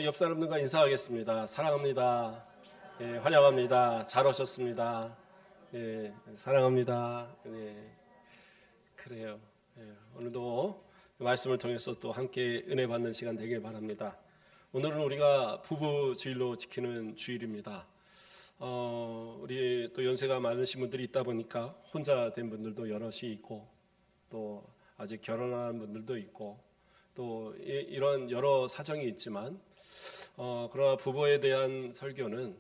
우리 옆 사람들과 인사하겠습니다. 사랑합니다. 예, 환영합니다. 잘 오셨습니다. 예, 사랑합니다. 예, 그래요. 예, 오늘도 말씀을 통해서 또 함께 은혜 받는 시간 되길 바랍니다. 오늘은 우리가 부부 주일로 지키는 주일입니다. 우리 또 연세가 많으신 분들이 있다 보니까 혼자 된 분들도 여럿이 있고 또 아직 결혼한 분들도 있고 또 이런 여러 사정이 있지만 그러나 부부에 대한 설교는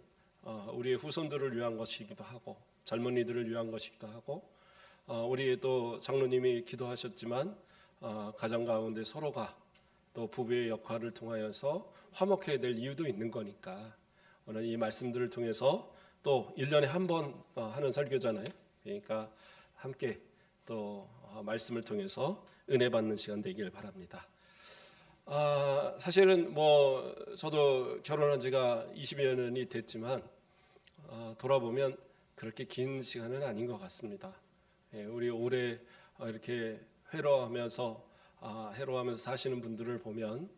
우리의 후손들을 위한 것이기도 하고 젊은이들을 위한 것이기도 하고 우리 또 장로님이 기도하셨지만 가정 가운데 서로가 또 부부의 역할을 통하여서 화목해야 될 이유도 있는 거니까 오늘 이 말씀들을 통해서 또 1년에 한 번 하는 설교잖아요. 그러니까 함께 또 말씀을 통해서 은혜 받는 시간 되길 바랍니다. 사실은 뭐 저도 결혼한 지가 20여 년이 됐지만 돌아보면 그렇게 긴 시간은 아닌 것 같습니다. 우리 오래 이렇게 회로하면서 사시는 분들을 보면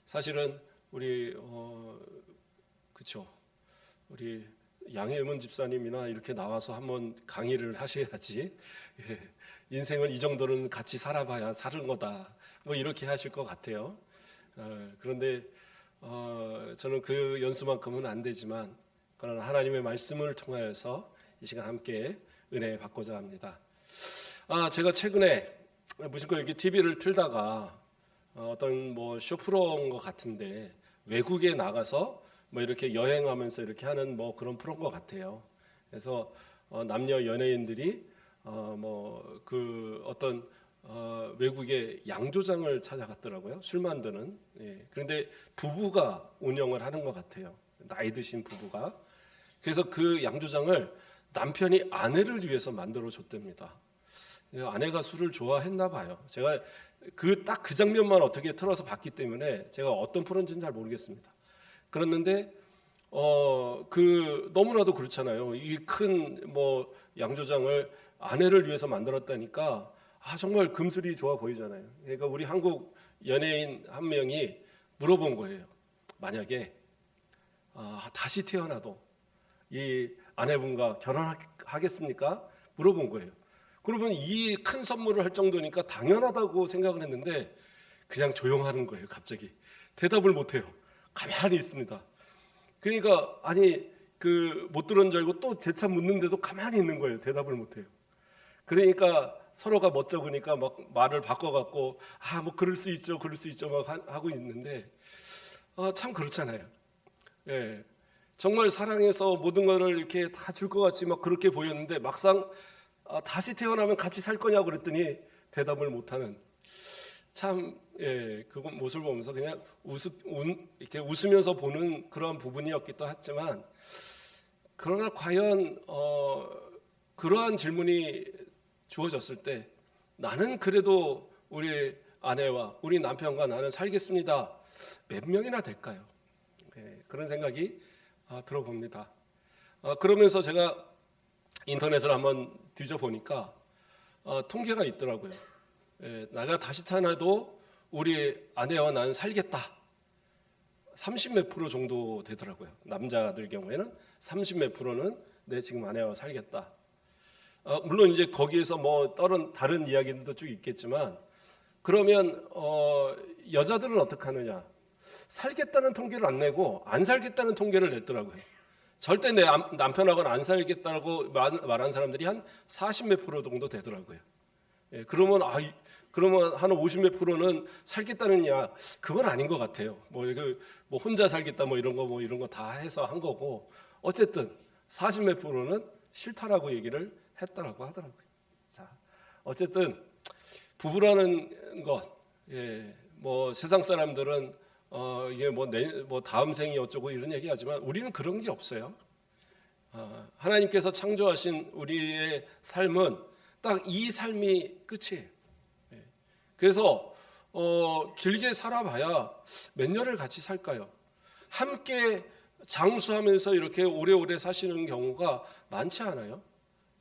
사실은 우리 그쵸, 우리 양혜문 집사님이나 이렇게 나와서 한번 강의를 하셔야지 인생을 이 정도는 같이 살아봐야 사는 거다 뭐 이렇게 하실 것 같아요. 그런데 저는 그 연수만큼은 안 되지만 그러나 하나님의 말씀을 통하여서 이 시간 함께 은혜 받고자 합니다. 제가 최근에 무슨 이렇게 TV를 틀다가 어떤 뭐 쇼프로인 것 같은데 외국에 나가서 뭐 이렇게 여행하면서 이렇게 하는 뭐 그런 프로인 것 같아요. 그래서 남녀 연예인들이 뭐 그 어떤 외국의 양조장을 찾아갔더라고요. 술 만드는. 그런데 부부가 운영을 하는 것 같아요. 나이 드신 부부가. 그래서 그 양조장을 남편이 아내를 위해서 만들어 줬답니다. 아내가 술을 좋아했나 봐요. 제가 딱 그 장면만 어떻게 틀어서 봤기 때문에 제가 어떤 프로인지는 잘 모르겠습니다. 그랬는데 너무나도 그렇잖아요. 이 큰 뭐 양조장을 아내를 위해서 만들었다니까 정말 금슬이 좋아 보이잖아요. 그러니까 우리 한국 연예인 한 명이 물어본 거예요. 만약에 다시 태어나도 이 아내분과 결혼하겠습니까? 물어본 거예요. 그러면 이 큰 선물을 할 정도니까 당연하다고 생각을 했는데 그냥 조용하는 거예요. 갑자기 대답을 못해요. 가만히 있습니다. 그러니까 못 들은 줄 알고 또 재차 묻는데도 가만히 있는 거예요. 대답을 못해요. 그러니까 서로가 멋쩍으니까 막 말을 바꿔갖고 뭐 그럴 수 있죠 막 하고 있는데 참 그렇잖아요. 예, 정말 사랑해서 모든 것을 이렇게 다 줄 것 같이 막 그렇게 보였는데 막상 다시 태어나면 같이 살 거냐고 그랬더니 대답을 못하는 그 모습을 보면서 그냥 이렇게 웃으면서 보는 그런 부분이었기도 했지만 그러나 과연 그러한 질문이 주어졌을 때 나는 그래도 우리 아내와 우리 남편과 나는 살겠습니다. 몇 명이나 될까요? 그런 생각이 들어봅니다. 그러면서 제가 인터넷을 한번 뒤져보니까 통계가 있더라고요. 내가 다시 태어나도 우리 아내와 나는 살겠다. 30몇 프로 정도 되더라고요. 남자들 경우에는 30몇 프로는 내 지금 아내와 살겠다. 물론 이제 거기에서 뭐 다른 이야기들도 쭉 있겠지만 그러면 여자들은 어떻게 하느냐? 살겠다는 통계를 안 내고 안 살겠다는 통계를 냈더라고요. 절대 내 남편하고는 안 살겠다고 말한 사람들이 한 40몇 프로 정도 되더라고요. 그러면 한 50몇 프로는 살겠다느냐? 그건 아닌 것 같아요. 뭐 혼자 살겠다 이런 거 다 해서 한 거고 어쨌든 40몇 프로는 싫다라고 얘기를 했다라고 하더라고요. 자, 어쨌든 부부라는 것, 뭐 세상 사람들은 이게 뭐 다음 생이 어쩌고 이런 얘기하지만 우리는 그런 게 없어요. 하나님께서 창조하신 우리의 삶은 딱 이 삶이 끝이에요. 그래서 길게 살아봐야 몇 년을 같이 살까요? 함께 장수하면서 이렇게 오래오래 사시는 경우가 많지 않아요.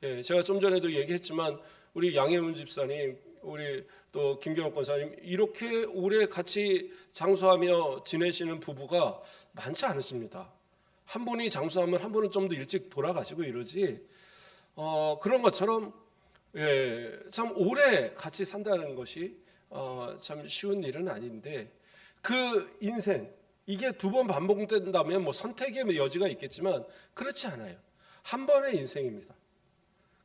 제가 좀 전에도 얘기했지만 우리 양혜문 집사님 우리 또 김경옥 권사님 이렇게 오래 같이 장수하며 지내시는 부부가 많지 않으십니다. 한 분이 장수하면 한 분은 좀 더 일찍 돌아가시고 이러지. 그런 것처럼 참 오래 같이 산다는 것이 참 쉬운 일은 아닌데 그 인생 이게 두 번 반복된다면 뭐 선택의 여지가 있겠지만 그렇지 않아요. 한 번의 인생입니다.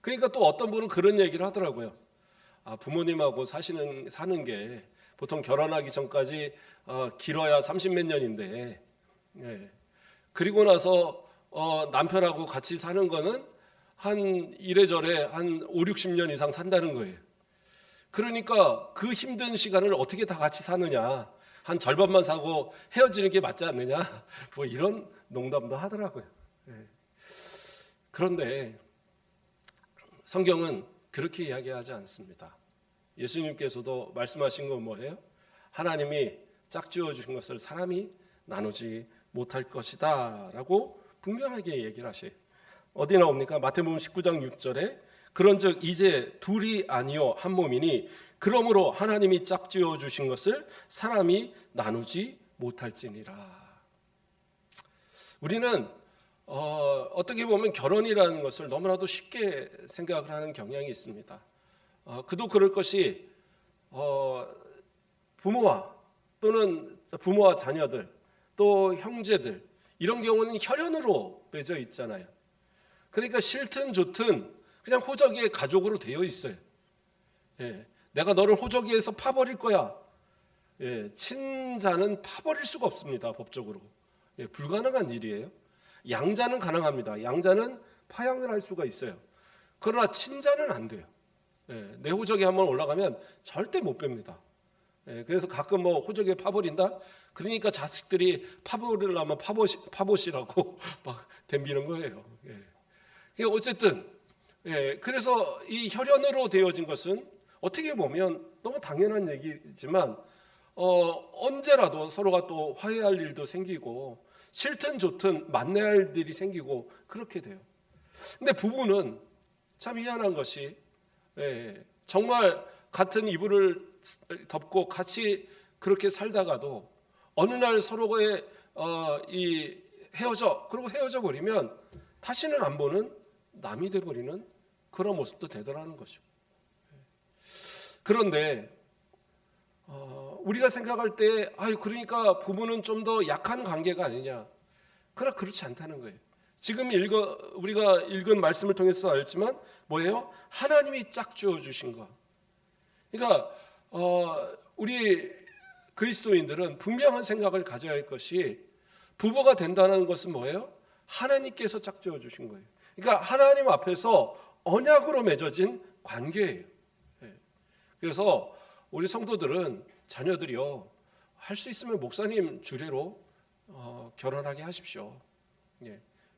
그러니까 또 어떤 분은 그런 얘기를 하더라고요. 부모님하고 사는 게 보통 결혼하기 전까지 길어야 30몇 년인데 그리고 나서 남편하고 같이 사는 거는 한 이래저래 한 5, 60년 이상 산다는 거예요. 그러니까 그 힘든 시간을 어떻게 다 같이 사느냐, 한 절반만 사고 헤어지는 게 맞지 않느냐, 뭐 이런 농담도 하더라고요. 그런데 성경은 그렇게 이야기하지 않습니다. 예수님께서도 말씀하신 건 뭐예요? 하나님이 짝지어 주신 것을 사람이 나누지 못할 것이다 라고 분명하게 얘기를 하셔요. 어디 나옵니까? 마태복음 19장 6절에 그런즉 이제 둘이 아니요 한 몸이니 그러므로 하나님이 짝지어 주신 것을 사람이 나누지 못할지니라. 우리는 어떻게 보면 결혼이라는 것을 너무나도 쉽게 생각을 하는 경향이 있습니다. 그도 그럴 것이 부모와 또는 부모와 자녀들 또 형제들 이런 경우는 혈연으로 맺어 있잖아요. 그러니까 싫든 좋든 그냥 호적이의 가족으로 되어 있어요. 내가 너를 호적이에서 파버릴 거야. 친자는 파버릴 수가 없습니다. 법적으로. 불가능한 일이에요. 양자는 가능합니다. 양자는 파양을 할 수가 있어요. 그러나 친자는 안 돼요. 내 호적이 한번 올라가면 절대 못 뺍니다. 그래서 가끔 뭐 호적에 파버린다? 그러니까 자식들이 파버리려면 파보시라고 막 덤비는 거예요. 어쨌든 그래서 이 혈연으로 되어진 것은 어떻게 보면 너무 당연한 얘기지만 언제라도 서로가 또 화해할 일도 생기고 싫든 좋든 만나야 할 일이 생기고 그렇게 돼요. 근데 부부는 참 희한한 것이 정말 같은 이불을 덮고 같이 그렇게 살다가도 어느 날 서로의 그리고 헤어져 버리면 다시는 안 보는 남이 돼 버리는 그런 모습도 되더라는 거죠. 그런데 우리가 생각할 때 그러니까 부부는 좀 더 약한 관계가 아니냐. 그러나 그렇지 않다는 거예요. 지금 우리가 읽은 말씀을 통해서 알지만 뭐예요? 하나님이 짝지어 주신 것. 그러니까 우리 그리스도인들은 분명한 생각을 가져야 할 것이 부부가 된다는 것은 뭐예요? 하나님께서 짝지어 주신 거예요. 그러니까 하나님 앞에서 언약으로 맺어진 관계예요. 그래서 우리 성도들은 자녀들이요 할 수 있으면 목사님 주례로 결혼하게 하십시오.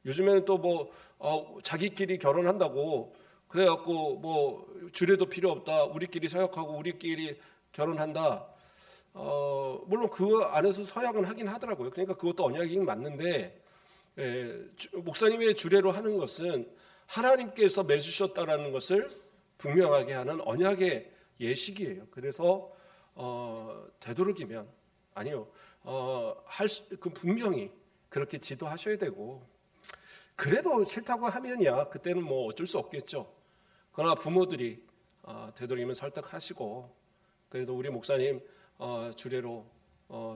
요즘에는 또 뭐 자기끼리 결혼한다고 그래갖고 뭐 주례도 필요 없다. 우리끼리 서약하고 우리끼리 결혼한다. 물론 그 안에서 서약은 하긴 하더라고요. 그러니까 그것도 언약이긴 맞는데 목사님의 주례로 하는 것은 하나님께서 맺으셨다라는 것을 분명하게 하는 언약의 예식이에요. 그래서 되도록이면 분명히 그렇게 지도하셔야 되고 그래도 싫다고 하면야 그때는 뭐 어쩔 수 없겠죠. 그러나 부모들이 되도록이면 설득하시고 그래도 우리 목사님 주례로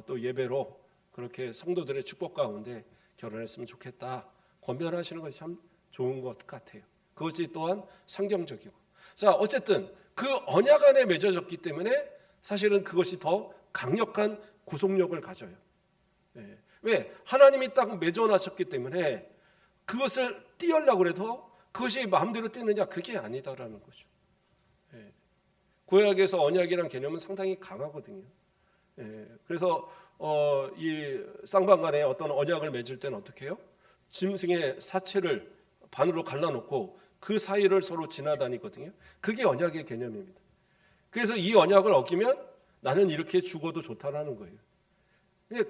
또 예배로 그렇게 성도들의 축복 가운데 결혼했으면 좋겠다 권면하시는 것이 참 좋은 것 같아요. 그것이 또한 성경적이고 자 어쨌든 그 언약 안에 맺어졌기 때문에 사실은 그것이 더 강력한 구속력을 가져요. 왜? 하나님이 딱 맺어놨었기 때문에 그것을 띄우려고 해도 그것이 마음대로 띄느냐 그게 아니다라는 거죠. 구약에서 언약이라는 개념은 상당히 강하거든요. 그래서 이 쌍방간에 어떤 언약을 맺을 때는 어떻게 해요? 짐승의 사체를 반으로 갈라놓고 그 사이를 서로 지나다니거든요. 그게 언약의 개념입니다. 그래서 이 언약을 어기면 나는 이렇게 죽어도 좋다라는 거예요.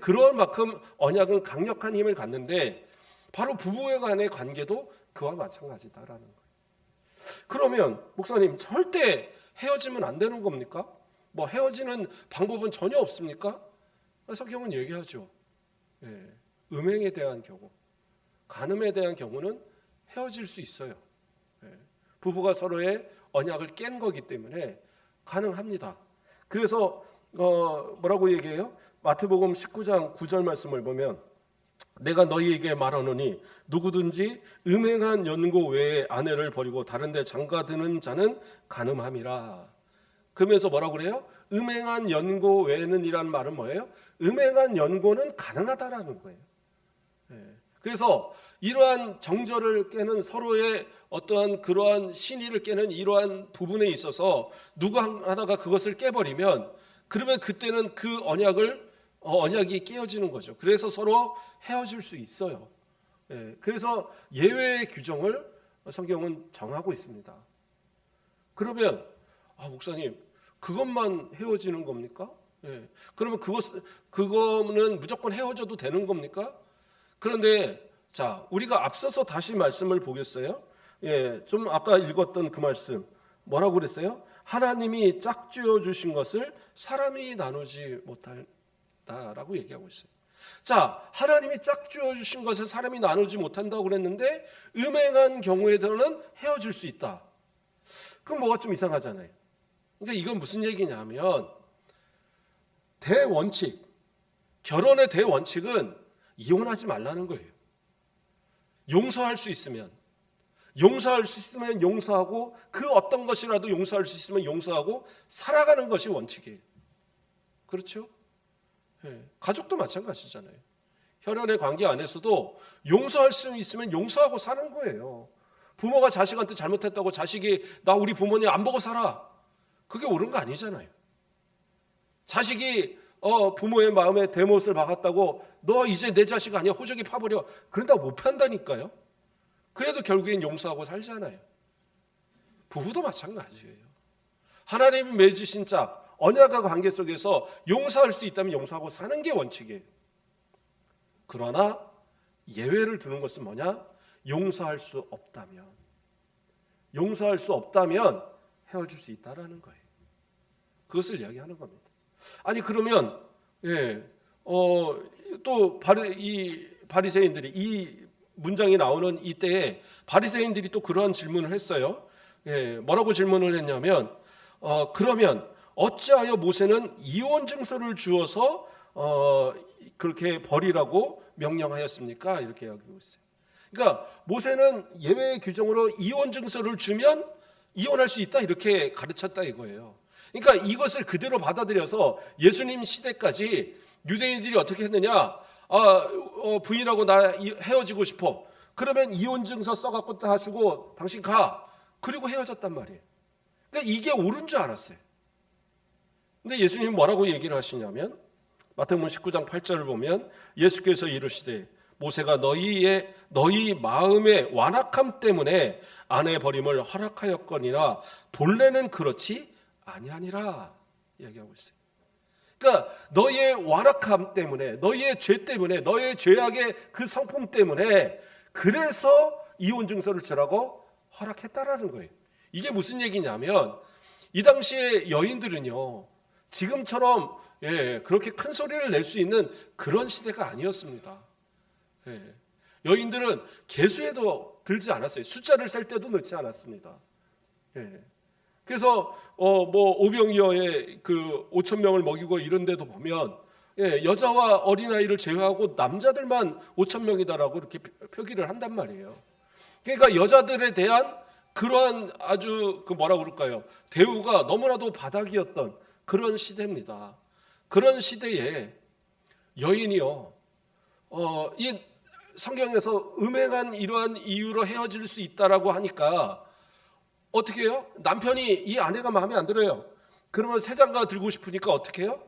그럴 만큼 언약은 강력한 힘을 갖는데 바로 부부의 간의 관계도 그와 마찬가지다라는 거예요. 그러면 목사님 절대 헤어지면 안 되는 겁니까? 뭐 헤어지는 방법은 전혀 없습니까? 성경은 얘기하죠. 예, 음행에 대한 경우, 간음에 대한 경우는 헤어질 수 있어요. 예, 부부가 서로의 언약을 깬 거기 때문에 가능합니다. 그래서 뭐라고 얘기해요? 마태복음 19장 9절 말씀을 보면 내가 너희에게 말하노니 누구든지 음행한 연고 외에 아내를 버리고 다른 데 장가드는 자는 간음함이라. 그러면서 뭐라고 그래요? 음행한 연고 외에는 이라는 말은 뭐예요? 음행한 연고는 가능하다라는 거예요. 그래서 이러한 정절을 깨는 서로의 어떠한 그러한 신의를 깨는 이러한 부분에 있어서 누구 하나가 그것을 깨버리면 그러면 그때는 그 언약이 깨어지는 거죠. 그래서 서로 헤어질 수 있어요. 그래서 예외의 규정을 성경은 정하고 있습니다. 그러면 목사님 그것만 헤어지는 겁니까? 그러면 그거는 무조건 헤어져도 되는 겁니까? 그런데 자, 우리가 앞서서 다시 말씀을 보겠어요. 좀 아까 읽었던 그 말씀 뭐라고 그랬어요? 하나님이 짝지어 주신 것을 사람이 나누지 못한다라고 얘기하고 있어요. 자, 하나님이 짝지어 주신 것을 사람이 나누지 못한다고 그랬는데 음행한 경우에는 헤어질 수 있다. 그럼 뭐가 좀 이상하잖아요. 그러니까 이건 무슨 얘기냐면 대원칙, 결혼의 대원칙은 이혼하지 말라는 거예요. 용서할 수 있으면 용서하고 그 어떤 것이라도 용서할 수 있으면 용서하고 살아가는 것이 원칙이에요. 그렇죠? 가족도 마찬가지잖아요. 혈연의 관계 안에서도 용서할 수 있으면 용서하고 사는 거예요. 부모가 자식한테 잘못했다고 자식이 나 우리 부모님 안 보고 살아. 그게 옳은 거 아니잖아요. 자식이 부모의 마음에 대못을 박았다고 너 이제 내 자식 아니야 호적이 파버려. 그런다고 못 판다니까요. 그래도 결국엔 용서하고 살잖아요. 부부도 마찬가지예요. 하나님이 맺으신 짝, 언약과 관계 속에서 용서할 수 있다면 용서하고 사는 게 원칙이에요. 그러나 예외를 두는 것은 뭐냐? 용서할 수 없다면 헤어질 수 있다라는 거예요. 그것을 이야기하는 겁니다. 아니 그러면 또 이 바리새인들이 이 문장이 나오는 이때에 바리새인들이 또 그러한 질문을 했어요. 뭐라고 질문을 했냐면 그러면 어찌하여 모세는 이혼 증서를 주어서 그렇게 버리라고 명령하였습니까? 이렇게 이야기하고 있어요. 그러니까 모세는 예외의 규정으로 이혼 증서를 주면 이혼할 수 있다 이렇게 가르쳤다 이거예요. 그러니까 이것을 그대로 받아들여서 예수님 시대까지 유대인들이 어떻게 했느냐? 부인하고 나 헤어지고 싶어. 그러면 이혼 증서 써갖고 다 주고 당신 가. 그리고 헤어졌단 말이에요. 그러니까 이게 옳은 줄 알았어요. 근데 예수님이 뭐라고 얘기를 하시냐면 마태복음 19장 8절을 보면 예수께서 이르시되 모세가 너희 마음의 완악함 때문에 아내 버림을 허락하였거니와 본래는 그렇지 아니하니라 얘기하고 있어요. 그러니까 너희의 완악함 때문에 너희의 죄 때문에 너희의 죄악의 그 성품 때문에 그래서 이혼 증서를 주라고 허락했다라는 거예요. 이게 무슨 얘기냐면 이 당시에 여인들은요 지금처럼 그렇게 큰 소리를 낼 수 있는 그런 시대가 아니었습니다. 여인들은 계수에도 들지 않았어요. 숫자를 셀 때도 넣지 않았습니다. 그래서 뭐 오병이어의 그 5천 명을 먹이고 이런 데도 보면 여자와 어린아이를 제외하고 남자들만 5천 명이다라고 이렇게 표기를 한단 말이에요. 그러니까 여자들에 대한 그러한 아주 그 뭐라 그럴까요? 대우가 너무나도 바닥이었던 그런 시대입니다. 그런 시대에 여인이요, 이 성경에서 음행한 이러한 이유로 헤어질 수 있다라고 하니까 어떻게 해요? 남편이 이 아내가 마음에 안 들어요. 그러면 새 장가 들고 싶으니까 어떻게 해요?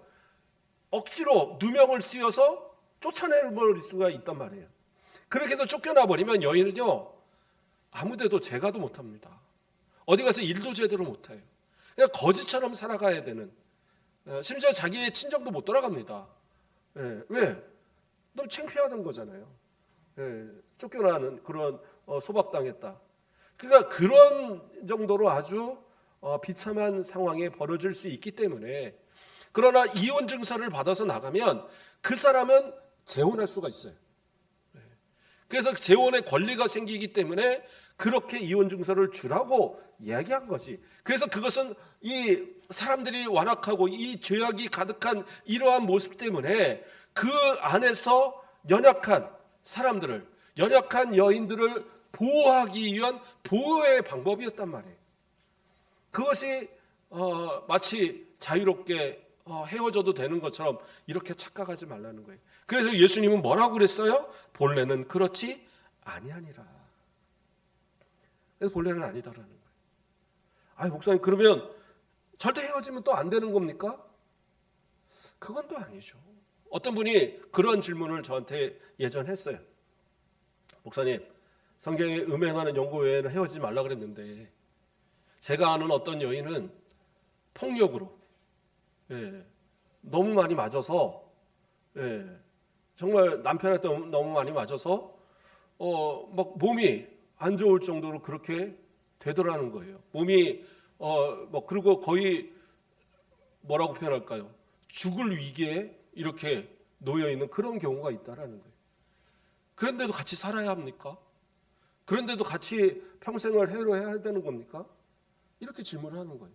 억지로 누명을 씌워서 쫓아내버릴 수가 있단 말이에요. 그렇게 해서 쫓겨나 버리면 여인은요 아무데도 제가도 못합니다. 어디 가서 일도 제대로 못해요. 그냥 거지처럼 살아가야 되는, 심지어 자기의 친정도 못 돌아갑니다. 왜? 너무 창피하던 거잖아요. 쫓겨나는 그런 소박당했다. 그러니까 그런 정도로 아주 비참한 상황에 벌어질 수 있기 때문에, 그러나 이혼 증서를 받아서 나가면 그 사람은 재혼할 수가 있어요. 그래서 재혼의 권리가 생기기 때문에 그렇게 이혼 증서를 주라고 이야기한 거지. 그래서 그것은 이 사람들이 완악하고 이 죄악이 가득한 이러한 모습 때문에 그 안에서 연약한 사람들을, 연약한 여인들을 보호하기 위한 보호의 방법이었단 말이에요. 그것이 마치 자유롭게 헤어져도 되는 것처럼 이렇게 착각하지 말라는 거예요. 그래서 예수님은 뭐라고 그랬어요? 본래는 그렇지 아니하니라. 그래서 본래는 아니다라는 거예요. 아니 목사님, 그러면 절대 헤어지면 또 안 되는 겁니까? 그건 또 아니죠. 어떤 분이 그런 질문을 저한테 예전 했어요. 목사님, 성경에 음행하는 연고 외에는 헤어지지 말라 그랬는데 제가 아는 어떤 여인은 폭력으로 너무 많이 맞아서, 정말 남편한테 너무 많이 맞아서 막 몸이 안 좋을 정도로 그렇게 되더라는 거예요. 몸이 그리고 거의 뭐라고 표현할까요? 죽을 위기에 이렇게 놓여 있는 그런 경우가 있다라는 거예요. 그런데도 같이 살아야 합니까? 그런데도 같이 평생을 해야 되는 겁니까? 이렇게 질문을 하는 거예요.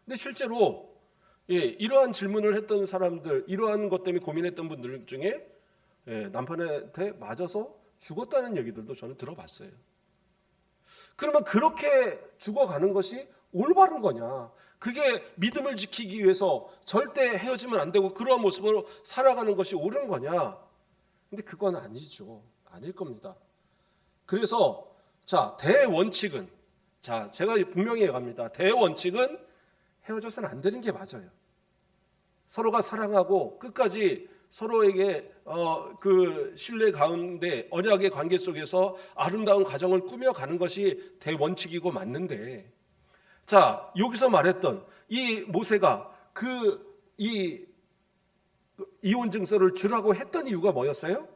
근데 실제로 이러한 질문을 했던 사람들, 이러한 것 때문에 고민했던 분들 중에 남편한테 맞아서 죽었다는 얘기들도 저는 들어봤어요. 그러면 그렇게 죽어가는 것이 올바른 거냐? 그게 믿음을 지키기 위해서 절대 헤어지면 안 되고 그러한 모습으로 살아가는 것이 옳은 거냐? 근데 그건 아니죠. 아닐 겁니다. 그래서 대원칙은, 제가 분명히 얘기합니다. 대원칙은 헤어져서는 안 되는 게 맞아요. 서로가 사랑하고 끝까지 서로에게 그 신뢰 가운데 언약의 관계 속에서 아름다운 가정을 꾸며가는 것이 대원칙이고 맞는데, 여기서 말했던 이 모세가 이 이혼 증서를 주라고 했던 이유가 뭐였어요?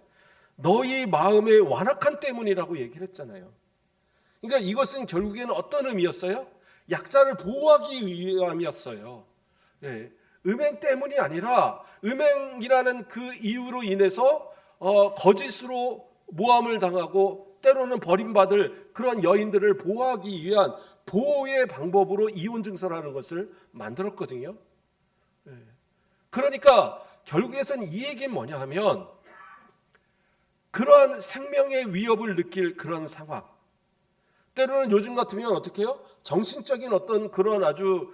너희 마음의 완악함 때문이라고 얘기를 했잖아요. 그러니까 이것은 결국에는 어떤 의미였어요? 약자를 보호하기 위함이었어요. 음행 때문이 아니라 음행이라는 그 이유로 인해서 거짓으로 모함을 당하고 때로는 버림받을 그런 여인들을 보호하기 위한 보호의 방법으로 이혼 증서라는 것을 만들었거든요. 그러니까 결국에는 이 얘기는 뭐냐 하면, 그러한 생명의 위협을 느낄 그런 상황, 때로는 요즘 같으면 어떻게 해요? 정신적인 어떤 그런 아주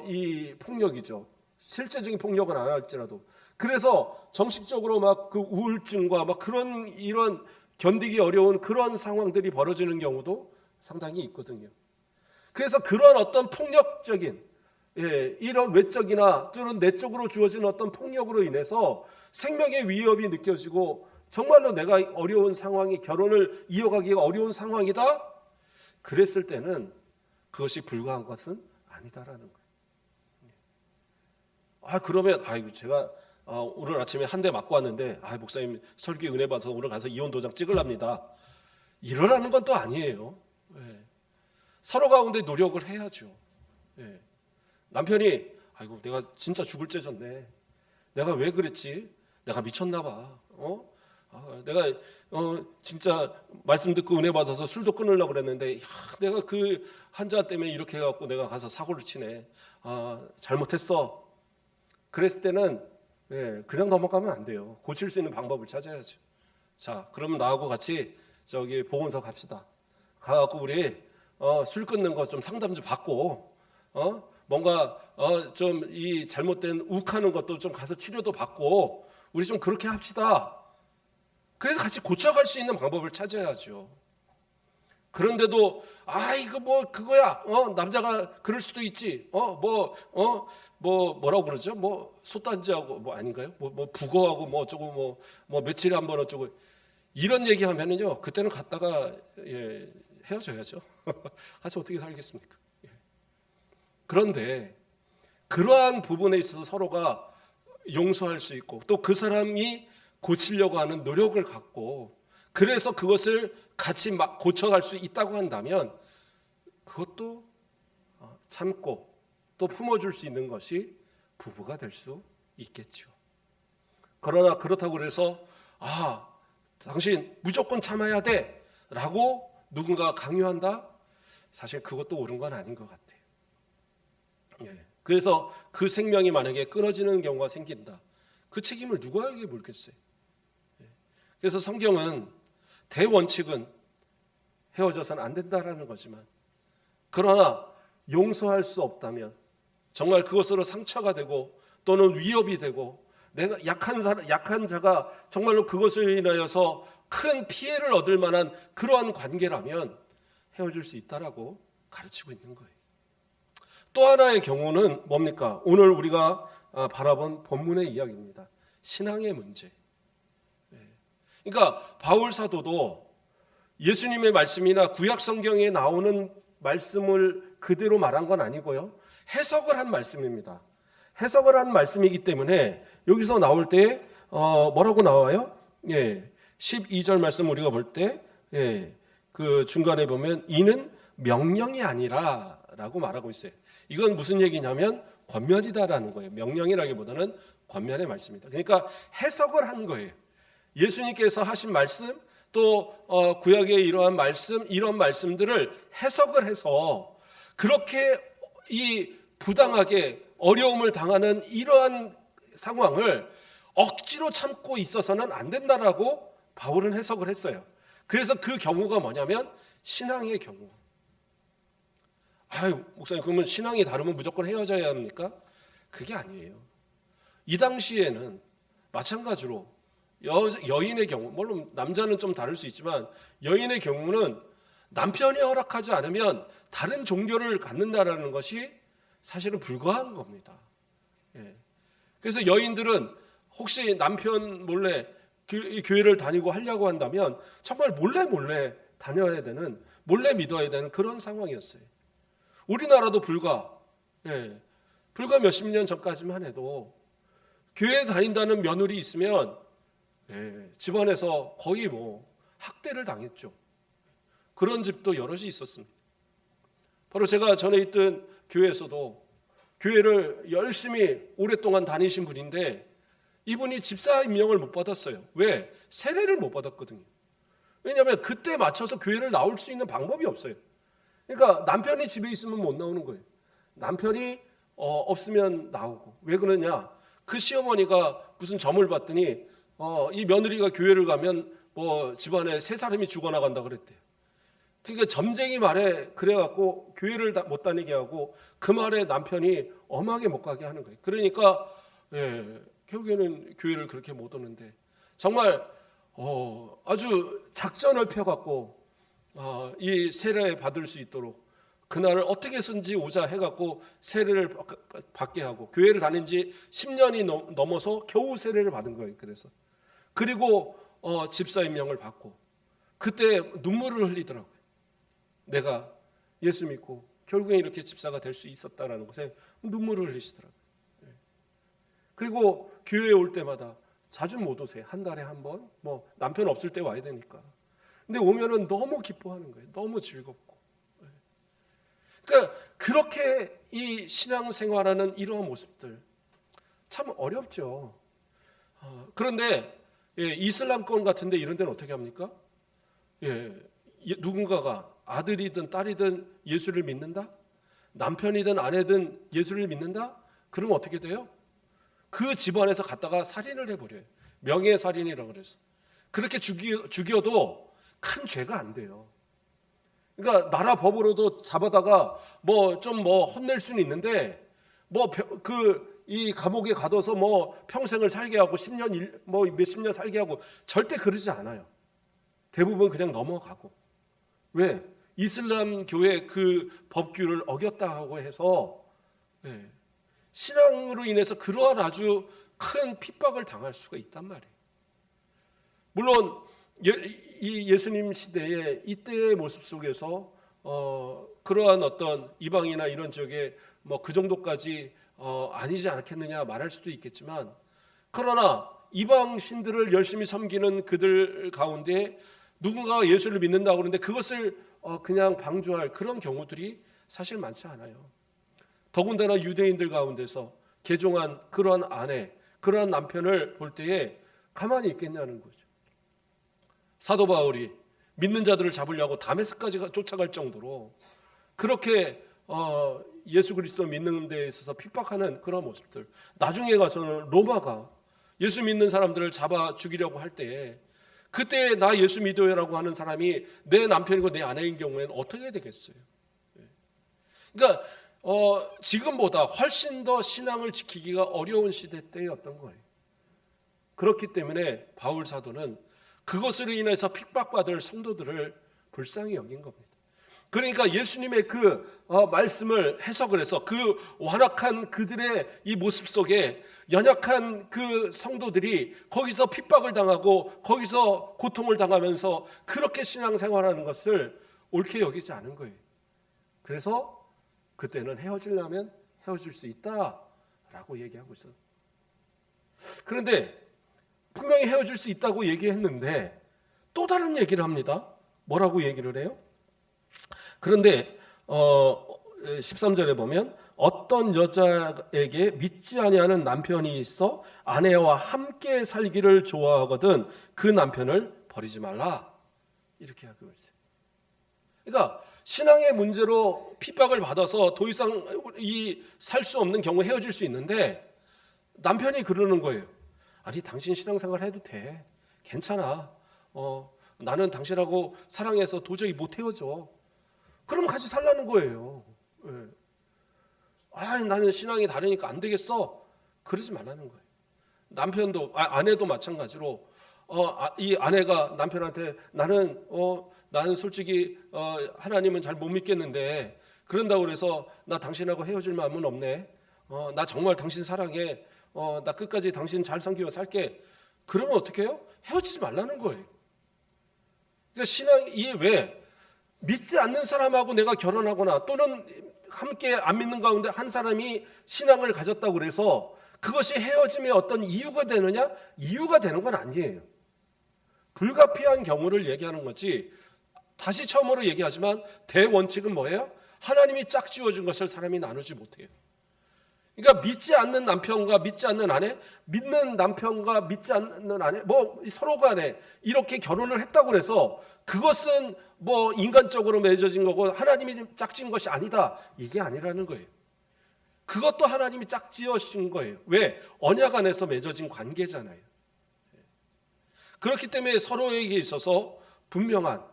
이 폭력이죠. 실제적인 폭력은 안 할지라도. 그래서 정신적으로 막 그 우울증과 막 이런 견디기 어려운 그런 상황들이 벌어지는 경우도 상당히 있거든요. 그래서 그런 어떤 폭력적인 이런 외적이나 또는 내적으로 주어지는 어떤 폭력으로 인해서 생명의 위협이 느껴지고 정말로 내가 어려운 상황이, 결혼을 이어가기가 어려운 상황이다? 그랬을 때는 그것이 불가한 것은 아니다라는 거예요. 그러면 제가 오늘 아침에 한 대 맞고 왔는데 목사님 설교에 은혜 받아서 오늘 가서 이혼 도장 찍으랍니다. 이러라는 건 또 아니에요. 서로 가운데 노력을 해야죠. 남편이 내가 진짜 죽을 죄졌네. 내가 왜 그랬지? 내가 미쳤나 봐. 내가 진짜 말씀 듣고 은혜 받아서 술도 끊으려고 그랬는데 내가 그 한 잔 때문에 이렇게 해갖고 내가 가서 사고를 치네. 잘못했어. 그랬을 때는 그냥 넘어가면 안 돼요. 고칠 수 있는 방법을 찾아야죠. 그러면 나하고 같이 저기 보건소 갑시다. 가갖고 우리 술 끊는 거 좀 상담 좀 받고 뭔가 좀 이 잘못된 욱하는 것도 좀 가서 치료도 받고 우리 좀 그렇게 합시다. 그래서 같이 고쳐갈 수 있는 방법을 찾아야죠. 그런데도 이거 뭐 그거야. 남자가 그럴 수도 있지. 뭐라고 그러죠? 뭐 솥단지하고 뭐 아닌가요? 뭐 북어하고 뭐 어쩌고 뭐 며칠에 한 번 어쩌고 이런 얘기하면은요. 그때는 갔다가 헤어져야죠. 같이 어떻게 살겠습니까? 그런데 그러한 부분에 있어서 서로가 용서할 수 있고 또 그 사람이 고치려고 하는 노력을 갖고 그래서 그것을 같이 막 고쳐갈 수 있다고 한다면 그것도 참고 또 품어줄 수 있는 것이 부부가 될 수 있겠죠. 그러나 그렇다고 그래서 당신 무조건 참아야 돼 라고 누군가 강요한다? 사실 그것도 옳은 건 아닌 것 같아요. 그래서 그 생명이 만약에 끊어지는 경우가 생긴다. 그 책임을 누구에게 물겠어요? 그래서 성경은 대원칙은 헤어져서는 안 된다라는 거지만, 그러나 용서할 수 없다면, 정말 그것으로 상처가 되고 또는 위협이 되고 내가 약한 자가 정말로 그것을 인하여서 큰 피해를 얻을 만한 그러한 관계라면 헤어질 수 있다라고 가르치고 있는 거예요. 또 하나의 경우는 뭡니까? 오늘 우리가 바라본 본문의 이야기입니다. 신앙의 문제. 그러니까 바울 사도도 예수님의 말씀이나 구약 성경에 나오는 말씀을 그대로 말한 건 아니고요. 해석을 한 말씀입니다. 해석을 한 말씀이기 때문에 여기서 나올 때 뭐라고 나와요? 12절 말씀 우리가 볼 때 그 중간에 보면 이는 명령이 아니라 라고 말하고 있어요. 이건 무슨 얘기냐면 권면이다라는 거예요. 명령이라기보다는 권면의 말씀입니다. 그러니까 해석을 한 거예요. 예수님께서 하신 말씀, 또 구약의 이러한 말씀, 이런 말씀들을 해석을 해서 그렇게 이 부당하게 어려움을 당하는 이러한 상황을 억지로 참고 있어서는 안 된다라고 바울은 해석을 했어요. 그래서 그 경우가 뭐냐면 신앙의 경우. 목사님, 그러면 신앙이 다르면 무조건 헤어져야 합니까? 그게 아니에요. 이 당시에는 마찬가지로 여인의 경우, 물론 남자는 좀 다를 수 있지만 여인의 경우는 남편이 허락하지 않으면 다른 종교를 갖는다라는 것이 사실은 불가한 겁니다. 그래서 여인들은 혹시 남편 몰래 교회를 다니고 하려고 한다면 정말 몰래 다녀야 되는, 몰래 믿어야 되는 그런 상황이었어요. 우리나라도 불과 몇십 년 전까지만 해도 교회 다닌다는 며느리 있으면 집안에서 거의 학대를 당했죠. 그런 집도 여럿이 있었습니다. 바로 제가 전에 있던 교회에서도 교회를 열심히 오랫동안 다니신 분인데 이분이 집사 임명을 못 받았어요. 왜? 세례를 못 받았거든요. 왜냐하면 그때 맞춰서 교회를 나올 수 있는 방법이 없어요. 그러니까 남편이 집에 있으면 못 나오는 거예요. 남편이 없으면 나오고. 왜 그러냐? 그 시어머니가 무슨 점을 봤더니 이 며느리가 교회를 가면 집안에 세 사람이 죽어나간다 그랬대요. 그러니까 점쟁이 말에 그래갖고 교회를 못 다니게 하고 그 말에 남편이 엄하게 못 가게 하는 거예요. 그러니까 결국에는 교회를 그렇게 못 오는데 정말 아주 작전을 펴갖고 이 세례 받을 수 있도록 그날을 어떻게 해서든지 오자 해갖고 세례를 받게 하고 교회를 다닌 지 10년이 넘어서 겨우 세례를 받은 거예요. 그리고 집사 임명을 받고 그때 눈물을 흘리더라고요. 내가 예수 믿고 결국엔 이렇게 집사가 될 수 있었다라는 것에 눈물을 흘리시더라고요. 그리고 교회에 올 때마다 자주 못 오세요. 한 달에 한 번, 남편 없을 때 와야 되니까. 근데 오면은 너무 기뻐하는 거예요. 너무 즐겁고. 그러니까 그렇게 이 신앙생활하는 이러한 모습들 참 어렵죠. 그런데 이슬람권 같은데 이런 데는 어떻게 합니까? 누군가가 아들이든 딸이든 예수를 믿는다? 남편이든 아내든 예수를 믿는다? 그러면 어떻게 돼요? 그 집안에서 갖다가 살인을 해버려요. 명예살인이라고 그래서. 그렇게 죽여도 큰 죄가 안 돼요. 그러니까 나라 법으로도 잡아다가 혼낼 수는 있는데 이 감옥에 가둬서 평생을 살게 하고 10년 몇십 년 살게 하고 절대 그러지 않아요. 대부분 그냥 넘어가고. 왜? 이슬람 교회 그 법규를 어겼다고 해서 신앙으로 인해서 그러한 아주 큰 핍박을 당할 수가 있단 말이에요. 물론 이 예수님 시대에 이때의 모습 속에서 그러한 어떤 이방이나 이런 지역에 그 정도까지 아니지 않겠느냐 말할 수도 있겠지만, 그러나 이방 신들을 열심히 섬기는 그들 가운데 누군가가 예수를 믿는다고 그러는데 그것을 그냥 방조할 그런 경우들이 사실 많지 않아요. 더군다나 유대인들 가운데서 개종한 그러한 아내, 그러한 남편을 볼 때에 가만히 있겠냐는 거죠. 사도 바울이 믿는 자들을 잡으려고 다메섹까지 쫓아갈 정도로 그렇게 예수 그리스도 믿는 데 있어서 핍박하는 그런 모습들, 나중에 가서는 로마가 예수 믿는 사람들을 잡아 죽이려고 할 때에 그때 나 예수 믿어요라고 하는 사람이 내 남편이고 내 아내인 경우에는 어떻게 해야 되겠어요? 그러니까 지금보다 훨씬 더 신앙을 지키기가 어려운 시대 때였던 거예요. 그렇기 때문에 바울 사도는 그것으로 인해서 핍박받을 성도들을 불쌍히 여긴 겁니다. 그러니까 예수님의 그 말씀을 해석을 해서 그 완악한 그들의 이 모습 속에 연약한 그 성도들이 거기서 핍박을 당하고 거기서 고통을 당하면서 그렇게 신앙생활하는 것을 옳게 여기지 않은 거예요. 그래서 그때는 헤어지려면 헤어질 수 있다라고 얘기하고 있어요. 그런데 분명히 헤어질 수 있다고 얘기했는데 또 다른 얘기를 합니다. 뭐라고 얘기를 해요? 그런데 13절에 보면 어떤 여자에게 믿지 아니하는 남편이 있어 아내와 함께 살기를 좋아하거든 그 남편을 버리지 말라, 이렇게 하고 있어요. 그러니까 신앙의 문제로 핍박을 받아서 더 이상 살 수 없는 경우에 헤어질 수 있는데 남편이 그러는 거예요. 아니, 당신 신앙생활 해도 돼, 괜찮아, 나는 당신하고 사랑해서 도저히 못 헤어져. 그럼 같이 살라는 거예요. 예. 나는 신앙이 다르니까 안 되겠어, 그러지 말라는 거예요. 남편도 아내도 마찬가지로 이 아내가 남편한테 나는 솔직히 하나님은 잘 못 믿겠는데 그런다고 그래서 나 당신하고 헤어질 마음은 없네, 나 정말 당신 사랑해, 나 끝까지 당신 잘 섬기며 살게. 그러면 어떻게 해요? 헤어지지 말라는 거예요. 그러니까 신앙이 왜 믿지 않는 사람하고 내가 결혼하거나 또는 함께 안 믿는 가운데 한 사람이 신앙을 가졌다고 그래서 그것이 헤어짐의 어떤 이유가 되느냐? 이유가 되는 건 아니에요. 불가피한 경우를 얘기하는 거지. 다시 처음으로 얘기하지만 대원칙은 뭐예요? 하나님이 짝지어준 것을 사람이 나누지 못해요. 그러니까 믿지 않는 남편과 믿지 않는 아내, 믿는 남편과 믿지 않는 아내, 서로 간에 이렇게 결혼을 했다고 해서 그것은 인간적으로 맺어진 거고 하나님이 짝지은 것이 아니다, 이게 아니라는 거예요. 그것도 하나님이 짝지으신 거예요. 왜? 언약 안에서 맺어진 관계잖아요. 그렇기 때문에 서로에게 있어서 분명한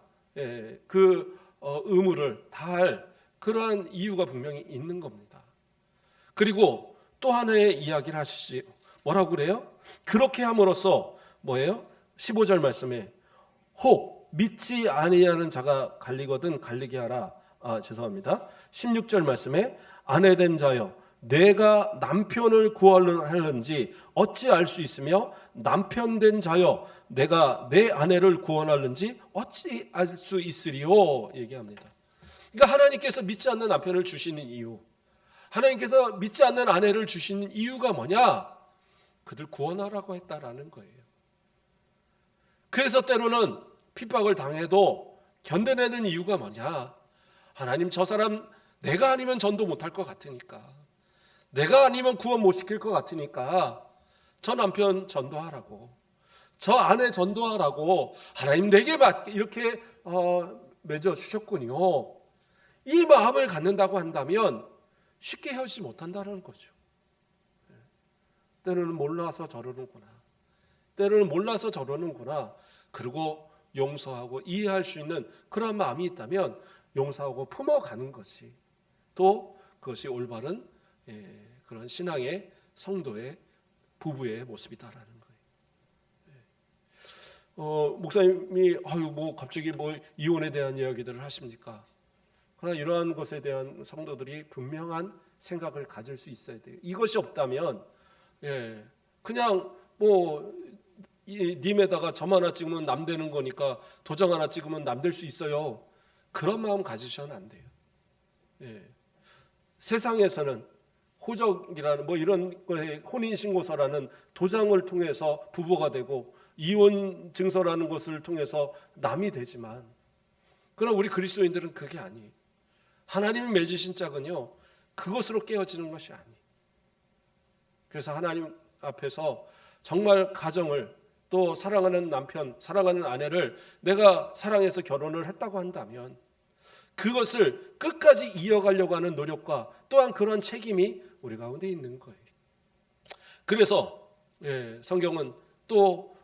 그 의무를 다할 그러한 이유가 분명히 있는 겁니다. 그리고 또 하나의 이야기를 하시지. 뭐라고 그래요? 그렇게 함으로써 뭐예요? 15절 말씀에 혹 믿지 아니하는 자가 갈리거든 갈리게 하라. 죄송합니다. 16절 말씀에 아내된 자여 내가 남편을 구원하는지 어찌 알 수 있으며 남편된 자여 내가 내 아내를 구원하는지 어찌 알 수 있으리요, 얘기합니다. 그러니까 하나님께서 믿지 않는 남편을 주시는 이유, 하나님께서 믿지 않는 아내를 주시는 이유가 뭐냐? 그들 구원하라고 했다라는 거예요. 그래서 때로는 핍박을 당해도 견뎌내는 이유가 뭐냐? 하나님, 저 사람 내가 아니면 전도 못할 것 같으니까, 내가 아니면 구원 못 시킬 것 같으니까 저 남편 전도하라고, 저 아내 전도하라고 하나님 내게 이렇게 맺어주셨군요. 이 마음을 갖는다고 한다면 쉽게 헤어지지 못한다는 거죠. 때로는 몰라서 저러는구나, 때로는 몰라서 저러는구나. 그리고 용서하고 이해할 수 있는 그런 마음이 있다면 용서하고 품어가는 것이 또 그것이 올바른 그런 신앙의 성도의 부부의 모습이다라는 거예요. 목사님이 갑자기 이혼에 대한 이야기들을 하십니까? 그러나 이러한 것에 대한 성도들이 분명한 생각을 가질 수 있어야 돼요. 이것이 없다면 그냥 님에다가 점 하나 찍으면 남 되는 거니까 도장 하나 찍으면 남 될 수 있어요. 그런 마음 가지셔는 안 돼요. 세상에서는 호적이라는 이런 거에 혼인신고서라는 도장을 통해서 부부가 되고 이혼 증서라는 것을 통해서 남이 되지만, 그러나 우리 그리스도인들은 그게 아니에요. 하나님이 맺으신 짝은요, 그것으로 깨어지는 것이 아니에요. 그래서 하나님 앞에서 정말 가정을, 또 사랑하는 남편, 사랑하는 아내를 내가 사랑해서 결혼을 했다고 한다면 그것을 끝까지 이어가려고 하는 노력과 또한 그런 책임이 우리 가운데 있는 거예요. 그래서 성경은 또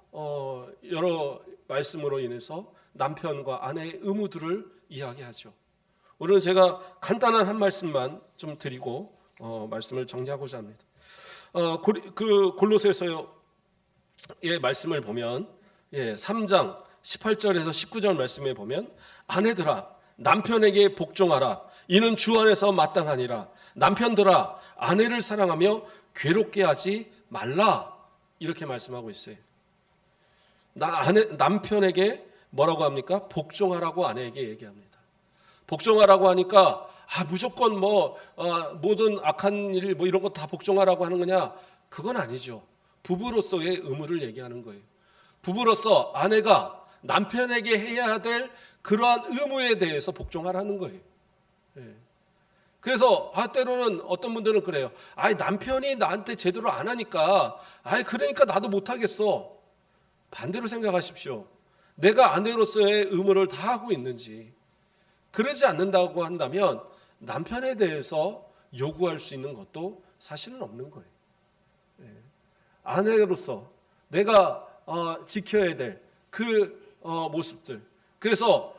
여러 말씀으로 인해서 남편과 아내의 의무들을 이야기하죠. 오늘은 제가 간단한 한 말씀만 좀 드리고 말씀을 정리하고자 합니다. 그 골로새서의 말씀을 보면 3장 18절에서 19절 말씀에 보면 아내들아 남편에게 복종하라 이는 주 안에서 마땅하니라 남편들아 아내를 사랑하며 괴롭게 하지 말라 이렇게 말씀하고 있어요. 남편에게 뭐라고 합니까? 복종하라고 아내에게 얘기합니다. 복종하라고 하니까 무조건 모든 악한 일 이런 거 다 복종하라고 하는 거냐? 그건 아니죠. 부부로서의 의무를 얘기하는 거예요. 부부로서 아내가 남편에게 해야 될 그러한 의무에 대해서 복종하라는 거예요. 그래서 때로는 어떤 분들은 그래요. 남편이 나한테 제대로 안 하니까 그러니까 나도 못 하겠어. 반대로 생각하십시오. 내가 아내로서의 의무를 다 하고 있는지, 그러지 않는다고 한다면 남편에 대해서 요구할 수 있는 것도 사실은 없는 거예요. 아내로서 내가 지켜야 될 그 모습들. 그래서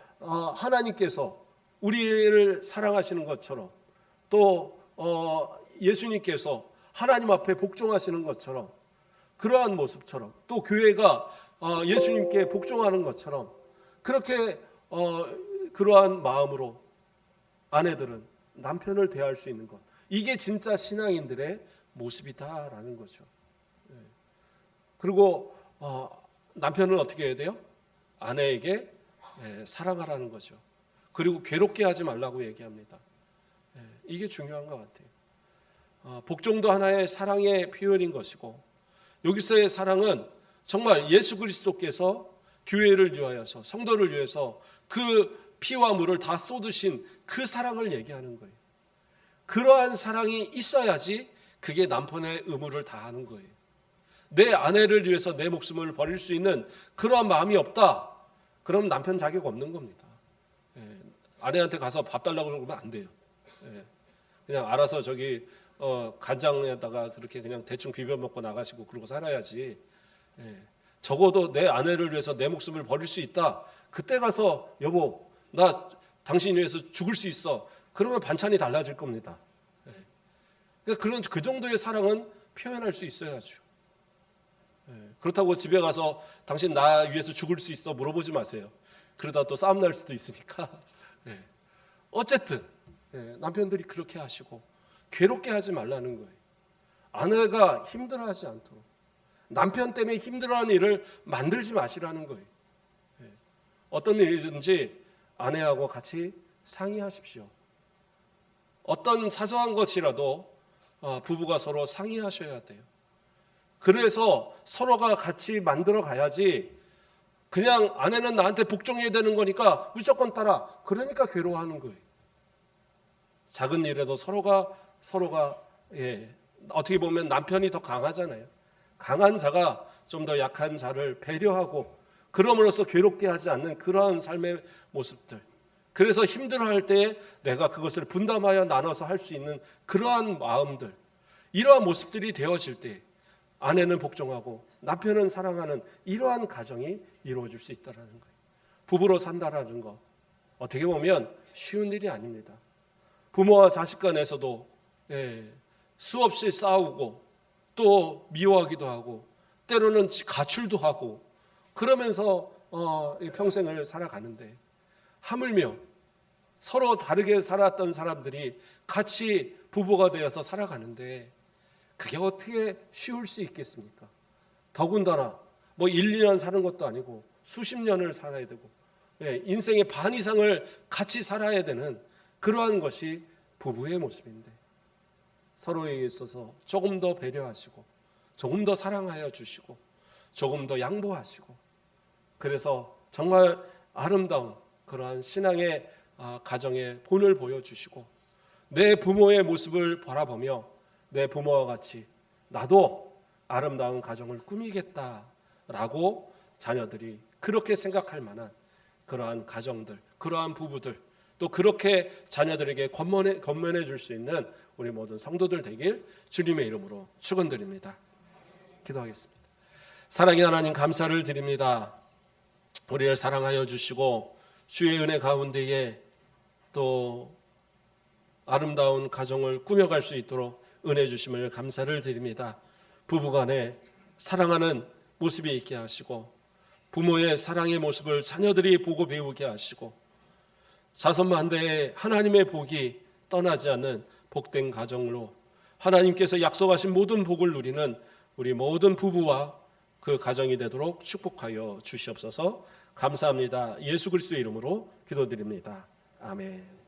하나님께서 우리를 사랑하시는 것처럼 또 예수님께서 하나님 앞에 복종하시는 것처럼 그러한 모습처럼 또 교회가 예수님께 복종하는 것처럼 그렇게 그러한 마음으로 아내들은 남편을 대할 수 있는 것, 이게 진짜 신앙인들의 모습이다라는 거죠. 그리고 남편은 어떻게 해야 돼요? 아내에게 사랑하라는 거죠. 그리고 괴롭게 하지 말라고 얘기합니다. 이게 중요한 것 같아요. 복종도 하나의 사랑의 표현인 것이고, 여기서의 사랑은 정말 예수 그리스도께서 교회를 위하여서 성도를 위해서 그 피와 물을 다 쏟으신 그 사랑을 얘기하는 거예요. 그러한 사랑이 있어야지 그게 남편의 의무를 다하는 거예요. 내 아내를 위해서 내 목숨을 버릴 수 있는 그러한 마음이 없다. 그럼 남편 자격 없는 겁니다. 아내한테 가서 밥 달라고 그러면 안 돼요. 그냥 알아서 저기 간장에다가 그렇게 그냥 대충 비벼 먹고 나가시고 그러고 살아야지. 적어도 내 아내를 위해서 내 목숨을 버릴 수 있다. 그때 가서 여보 나 당신 위해서 죽을 수 있어. 그러면 반찬이 달라질 겁니다. 그러니까 그 정도의 사랑은 표현할 수 있어야죠. 그렇다고 집에 가서 당신 나 위해서 죽을 수 있어 물어보지 마세요. 그러다 또 싸움 날 수도 있으니까. 어쨌든 남편들이 그렇게 하시고 괴롭게 하지 말라는 거예요. 아내가 힘들어하지 않도록 남편 때문에 힘들어하는 일을 만들지 마시라는 거예요. 어떤 일이든지 아내하고 같이 상의하십시오. 어떤 사소한 것이라도 부부가 서로 상의하셔야 돼요. 그래서 서로가 같이 만들어 가야지 그냥 아내는 나한테 복종해야 되는 거니까 무조건 따라. 그러니까 괴로워하는 거예요. 작은 일에도 서로가 어떻게 보면 남편이 더 강하잖아요. 강한 자가 좀 더 약한 자를 배려하고 그럼으로써 괴롭게 하지 않는 그러한 삶의 모습들. 그래서 힘들어할 때 내가 그것을 분담하여 나눠서 할 수 있는 그러한 마음들. 이러한 모습들이 되어질 때 아내는 복종하고 남편은 사랑하는 이러한 가정이 이루어질 수 있다는 거예요. 부부로 산다라는 거 어떻게 보면 쉬운 일이 아닙니다. 부모와 자식 간에서도 수없이 싸우고 또 미워하기도 하고 때로는 가출도 하고 그러면서 평생을 살아가는데 하물며 서로 다르게 살았던 사람들이 같이 부부가 되어서 살아가는데 그게 어떻게 쉬울 수 있겠습니까? 더군다나 1, 2년 사는 것도 아니고 수십 년을 살아야 되고 인생의 반 이상을 같이 살아야 되는 그러한 것이 부부의 모습인데 서로에 있어서 조금 더 배려하시고 조금 더 사랑하여 주시고 조금 더 양보하시고 그래서 정말 아름다운 그러한 신앙의 가정의 본을 보여주시고 내 부모의 모습을 바라보며 내 부모와 같이 나도 아름다운 가정을 꾸미겠다라고 자녀들이 그렇게 생각할 만한 그러한 가정들, 그러한 부부들, 또 그렇게 자녀들에게 권면해 줄 수 있는 우리 모든 성도들 되길 주님의 이름으로 축원드립니다. 기도하겠습니다. 사랑의 하나님, 감사를 드립니다. 우리를 사랑하여 주시고 주의 은혜 가운데에 또 아름다운 가정을 꾸며갈 수 있도록 은혜 주심을 감사를 드립니다. 부부간에 사랑하는 모습이 있게 하시고 부모의 사랑의 모습을 자녀들이 보고 배우게 하시고 자손만대에 하나님의 복이 떠나지 않는 복된 가정으로 하나님께서 약속하신 모든 복을 누리는 우리 모든 부부와 그 가정이 되도록 축복하여 주시옵소서. 감사합니다. 예수 그리스도의 이름으로 기도드립니다. 아멘.